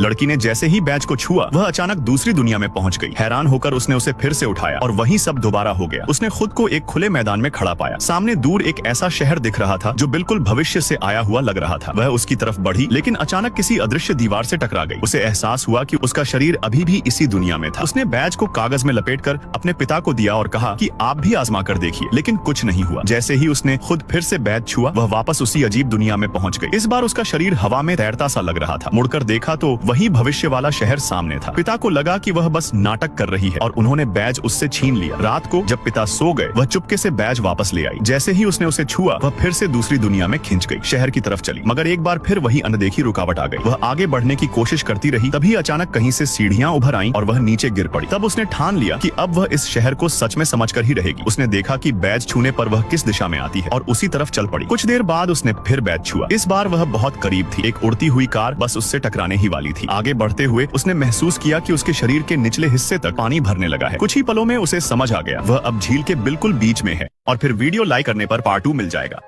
लड़की ने जैसे ही बैज को छुआ वह अचानक दूसरी दुनिया में पहुंच गई। हैरान होकर उसने उसे फिर से उठाया और वही सब दोबारा हो गया। उसने खुद को एक खुले मैदान में खड़ा पाया। सामने दूर एक ऐसा शहर दिख रहा था जो बिल्कुल भविष्य से आया हुआ लग रहा था। वह उसकी तरफ बढ़ी लेकिन अचानक किसी अदृश्य दीवार से टकरा गई। उसे एहसास हुआ कि उसका शरीर अभी भी इसी दुनिया में था। उसने बैज को कागज में लपेटकर अपने पिता को दिया और कहा कि आप भी आजमा कर देखिए, लेकिन कुछ नहीं हुआ। जैसे ही उसने खुद फिर से बैज छुआ वह वापस उसी अजीब दुनिया में पहुंच गई। इस बार उसका शरीर हवा में तैरता सा लग रहा था। मुड़कर देखा तो वही भविष्य वाला शहर सामने था। पिता को लगा कि वह बस नाटक कर रही है और उन्होंने बैज उससे छीन लिया। रात को जब पिता सो गए वह चुपके से बैज वापस ले आई। जैसे ही उसने उसे छुआ वह फिर से दूसरी दुनिया में खिंच गई, शहर की तरफ चली। मगर एक बार फिर वही अनदेखी रुकावट आ गई। वह आगे बढ़ने की कोशिश करती रही, तभी अचानक कहीं से सीढ़ियां उभर आईं और वह नीचे गिर पड़ी। तब उसने ठान लिया कि अब वह इस शहर को सच में समझकर ही रहेगी। उसने देखा कि बैज छूने पर वह किस दिशा में आती है और उसी तरफ चल पड़ी। कुछ देर बाद उसने फिर बैज छुआ। इस बार वह बहुत करीब थी। एक उड़ती हुई कार बस उससे टकराने ही वाली थी। आगे बढ़ते हुए उसने महसूस किया कि उसके शरीर के निचले हिस्से तक पानी भरने लगा है। कुछ ही पलों में उसे समझ आ गया वह अब झील के बिल्कुल बीच में है। और फिर वीडियो लाइक करने पर पार्ट 2 मिल जाएगा।